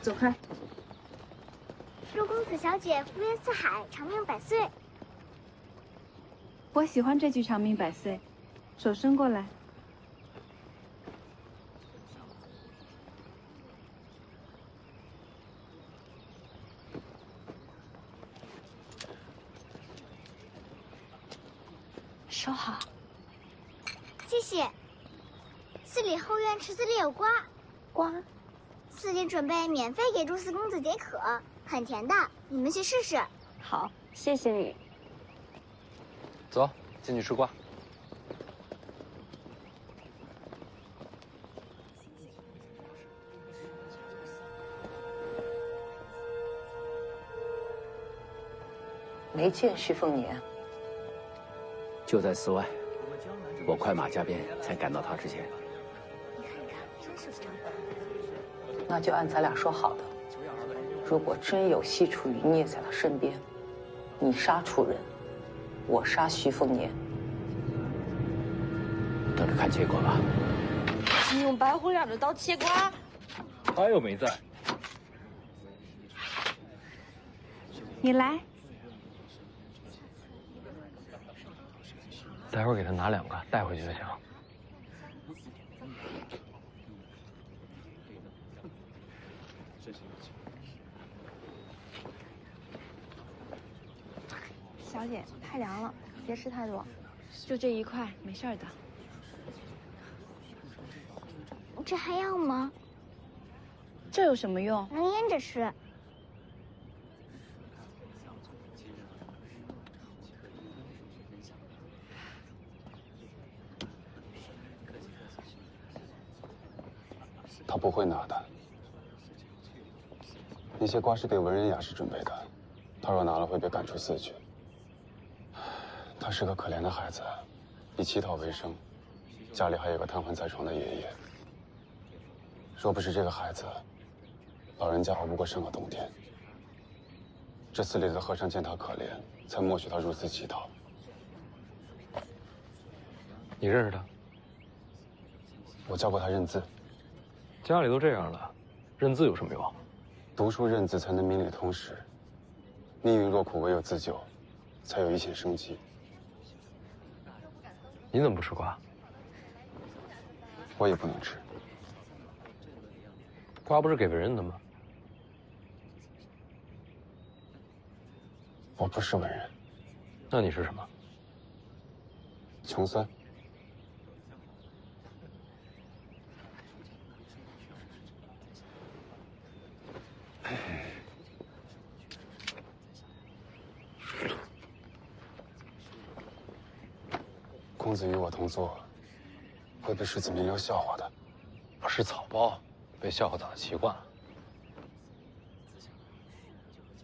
走开。祝公子小姐福源四海，长命百岁。我喜欢这句长命百岁。手伸过来。收好。谢谢。寺里后院池子里有瓜。瓜。寺里准备免费给祝四公子解渴，很甜的，你们去试试。好，谢谢你。走，进去吃瓜。没见徐凤年，就在寺外，我快马加鞭才赶到他之前。那就按咱俩说好的，如果真有西楚余孽在他身边，你杀楚人，我杀徐凤年。等着看结果吧。你用白虎脸的刀切瓜，他又没在。你来。待会儿给他拿2个带回去就行。小姐，太凉了，别吃太多，就这一块，没事的。这还要吗？这有什么用？能腌着吃。他不会拿的。那些瓜是给文人雅士准备的，他若拿了会被赶出寺去。他是个可怜的孩子，以乞讨为生，家里还有个瘫痪在床的爷爷。若不是这个孩子，老人家熬不过3个冬天。这寺里的和尚见他可怜，才默许他入寺乞讨。你认识他？我教过他认字。家里都这样了，认字有什么用？读书认字才能明理通识。命运若苦，唯有自救，才有一线生机。你怎么不吃瓜？我也不能吃。瓜不是给文人的吗？我不是文人。那你是什么？穷酸。公子与我同坐，会被世子名流笑话的。我是草包，被笑话打的习惯了。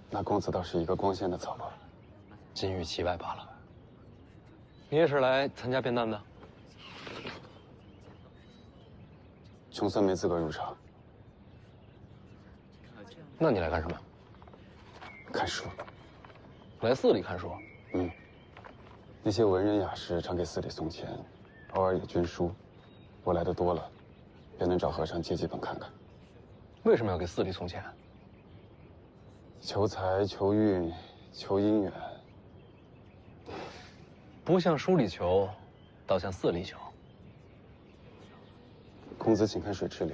那公子倒是一个光鲜的草包，金玉其外罢了。你也是来参加变难的？穷酸没资格入场。那你来干什么？看书。来寺里看书？嗯。那些文人雅士常给寺里送钱，偶尔也捐书。我来的多了，便能找和尚借几本看看。为什么要给寺里送钱？求财、求运、求姻缘。不向书里求，倒向寺里求。公子，请看水池里。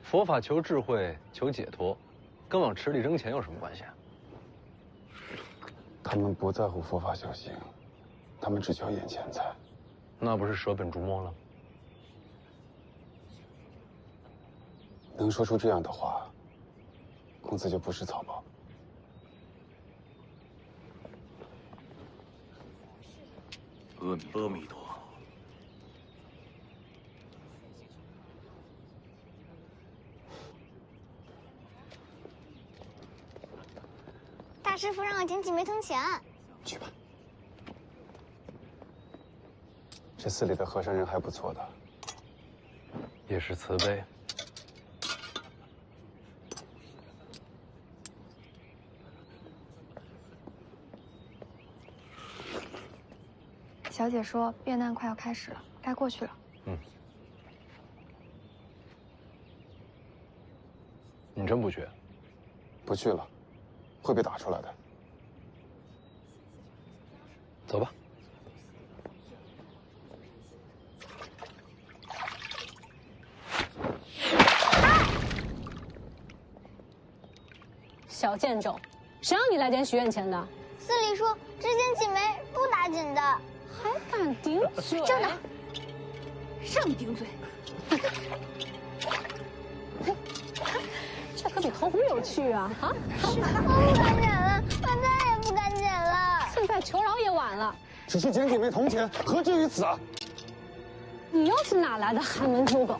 佛法求智慧，求解脱，跟往池里扔钱有什么关系啊？他们不在乎佛法修行，他们只求眼前财。那不是舍本逐末了？能说出这样的话，公子就不是草包。阿弥陀。大师傅让我捡几枚铜钱。去吧。这寺里的和尚人还不错的。也是慈悲。小姐说变难快要开始了，该过去了。嗯。你真不去？不去了，会被打出来的。走吧。小贱种，谁让你来点许愿钱的？司礼说知心齐眉，不打紧的。还敢顶嘴？真的，让你顶嘴。这可比偷壶有趣啊！啊！我不敢剪了，我再也不敢剪了。现在求饶也晚了。只是捡几枚铜钱，何至于此啊？你又是哪来的寒门猪狗？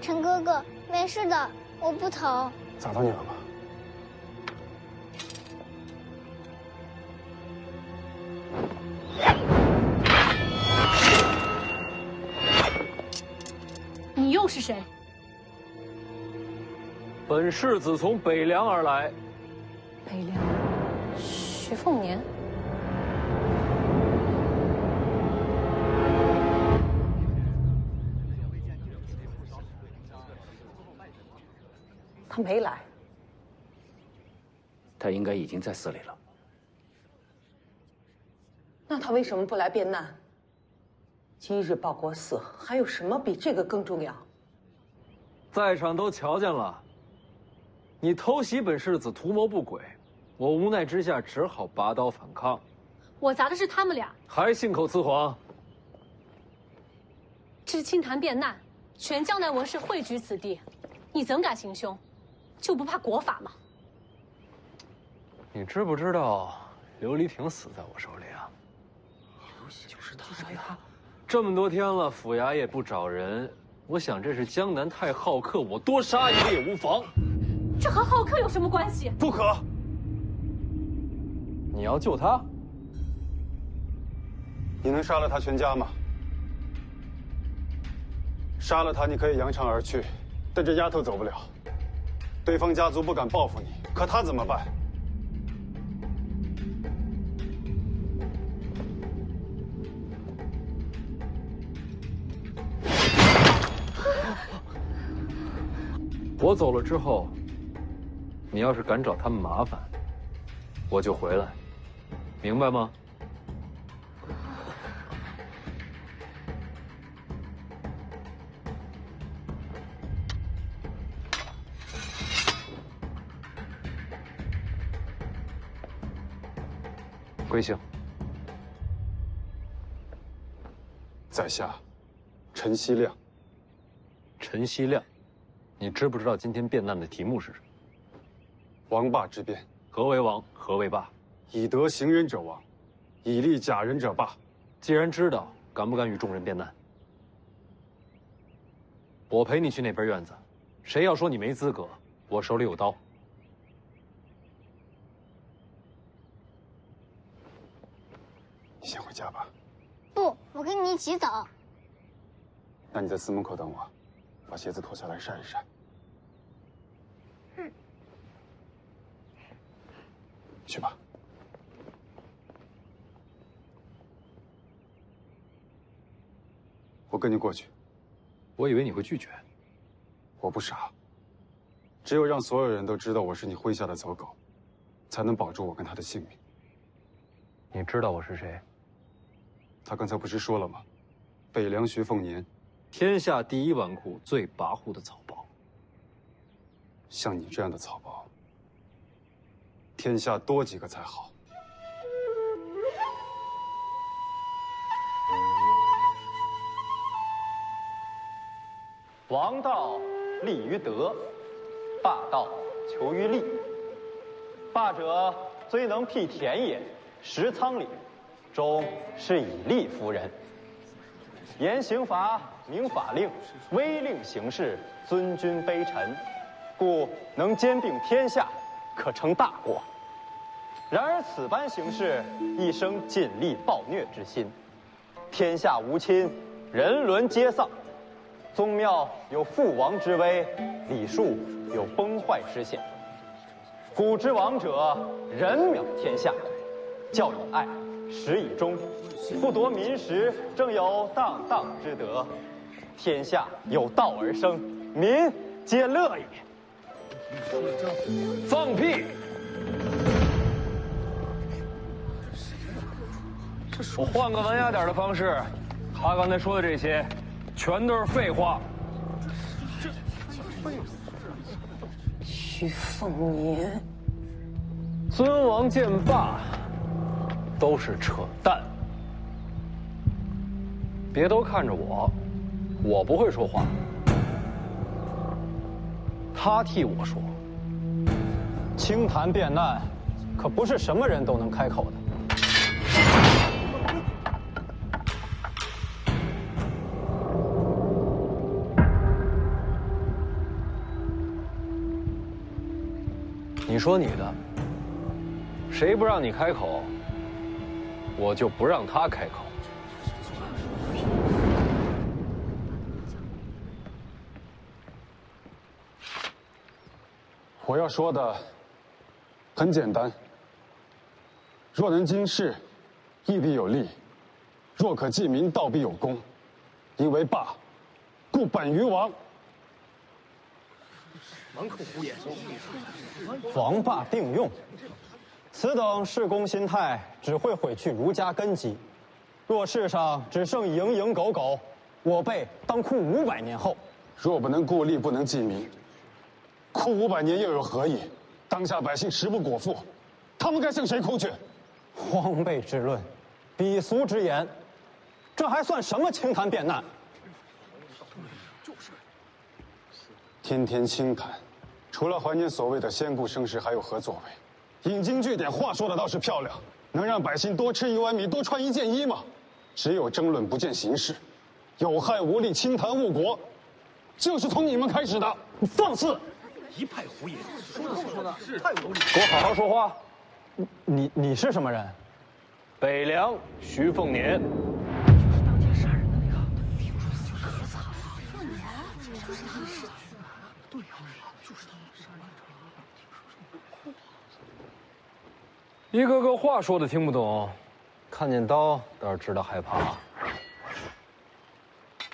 陈哥哥，没事的，我不疼。砸到你了吗？你又是谁？本世子从北凉而来。北凉，徐凤年。他没来，他应该已经在寺里了。那他为什么不来变难？今日报国寺，还有什么比这个更重要？在场都瞧见了，你偷袭本世子，图谋不轨，我无奈之下只好拔刀反抗。我砸的是他们俩，还信口雌黄。知青坛变难，全江南文士汇聚此地，你怎敢行凶？就不怕国法吗？你知不知道琉璃亭死在我手里啊？就是他呀！这么多天了，府衙也不找人，我想这是江南太好客，我多杀一个也无妨。这和好客有什么关系？不可！你要救他？你能杀了他全家吗？杀了他，你可以扬长而去，但这丫头走不了。对方家族不敢报复你，可他怎么办？我走了之后，你要是敢找他们麻烦，我就回来，明白吗？贵姓？在下，陈希亮。陈希亮，你知不知道今天变难的题目是什么？王霸之变。何为王？何为霸？以德行人者王，以利假人者霸。既然知道，敢不敢与众人变难？我陪你去那边院子，谁要说你没资格，我手里有刀。你先回家吧。不，我跟你一起走。那你在寺门口等我，把鞋子脱下来晒一晒。去吧。我跟你过去。我以为你会拒绝。我不傻。只有让所有人都知道我是你麾下的走狗，才能保住我跟他的性命。你知道我是谁？他刚才不是说了吗？北凉徐凤年，天下第一纨绔、最跋扈的草包。像你这样的草包，天下多几个才好。王道立于德，霸道求于利。霸者虽能辟田野，食仓廪，终是以利服人。严刑罚，明法令，威令行事，尊君卑臣，故能兼并天下，可成大国。然而此般行事，一生尽力暴虐之心，天下无亲，人伦皆丧。宗庙有覆亡之危，礼数有崩坏之险。古之王者，人渺天下，教以爱，实以忠，不夺民食，正有荡荡之德。天下有道而生，民皆乐也。放屁！我换个文雅点的方式，他刚才说的这些，全都是废话。徐凤年，尊王剑霸，都是扯淡。别都看着我，我不会说话，他替我说。清谈变难，可不是什么人都能开口的。你说你的，谁不让你开口，我就不让他开口。我要说的很简单：若能经世，义必有利；若可济民，道必有功。因为霸，故本于王。满口胡言！王霸并用，此等事公心态，只会毁去儒家根基。若世上只剩蝇营狗苟，我辈当哭500年后。若不能顾利，不能济民，哭500年又有何益？当下百姓食不果腹，他们该向谁哭去？荒辈之论，鄙俗之言，这还算什么清谈变难？天天清谈，除了怀念所谓的先故盛世，还有何作为？引经据典，话说的倒是漂亮，能让百姓多吃1碗米，多穿1件衣吗？只有争论不见形式，有害无利，清谈误国，就是从你们开始的。你放肆！一派胡言，说的太无理。给我好好说话。你是什么人？北凉徐凤年。一个个话说的听不懂，看见刀倒是知道害怕。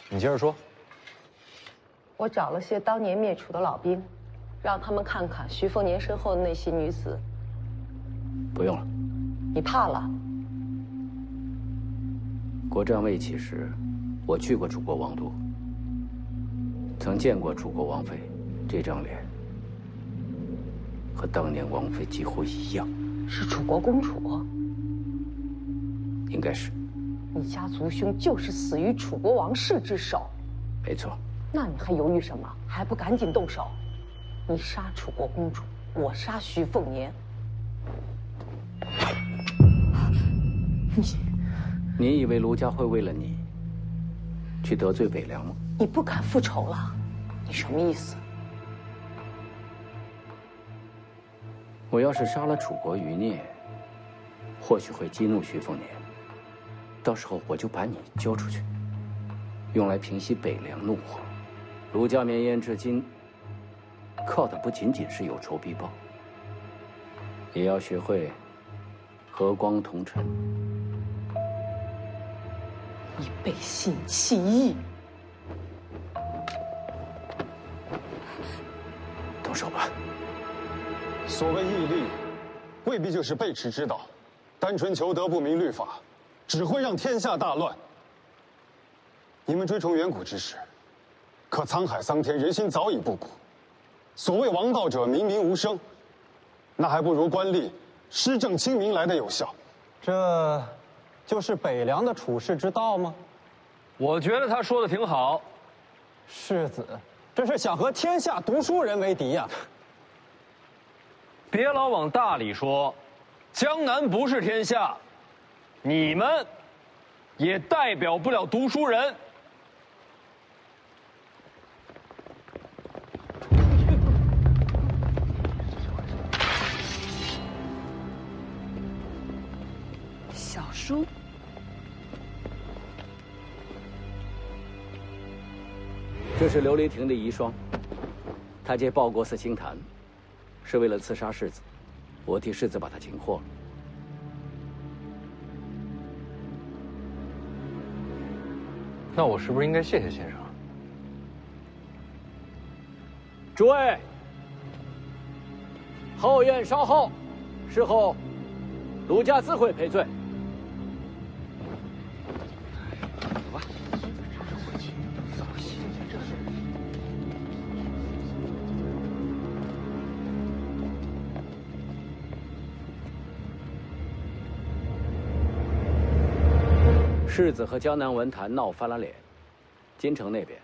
你接着说。我找了些当年灭楚的老兵，让他们看看徐凤年身后的那些女子。不用了。你怕了？国战未起时，我去过楚国王都，曾见过楚国王妃，这张脸和当年王妃几乎一样。是楚国公主？应该是。你家族兄就是死于楚国王室之手。没错。那你还犹豫什么？还不赶紧动手！你杀楚国公主，我杀徐凤年。你以为卢家会为了你去得罪北凉吗？你不敢复仇了？你什么意思？我要是杀了楚国余孽，或许会激怒徐凤年，到时候我就把你交出去，用来平息北凉怒火。卢家绵延至今，靠的不仅仅是有仇必报，也要学会和光同尘。你背信弃义！动手吧。所谓义利，未必就是背驰之道，单纯求得不明律法，只会让天下大乱。你们追崇远古之事，可沧海桑田，人心早已不古。所谓王道者，民民无声，那还不如官吏施政清明来的有效。这就是北凉的处世之道吗？我觉得他说的挺好。世子，这是想和天下读书人为敌呀！别老往大里说，江南不是天下，你们也代表不了读书人。小叔，这是琉璃亭的遗孀，她借报国寺清谈，是为了刺杀世子，我替世子把她擒获了。那我是不是应该谢谢先生？诸位，后院稍后，事后陆家自会赔罪。走吧。世子和江南文坛闹翻了脸，京城那边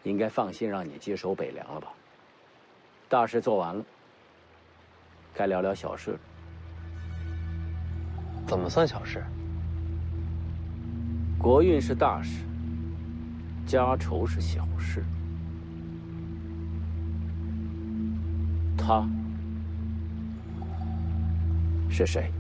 应该放心让你接手北凉了吧？大事做完了，该聊聊小事了。怎么算小事？国运是大事，家仇是小事。他是谁？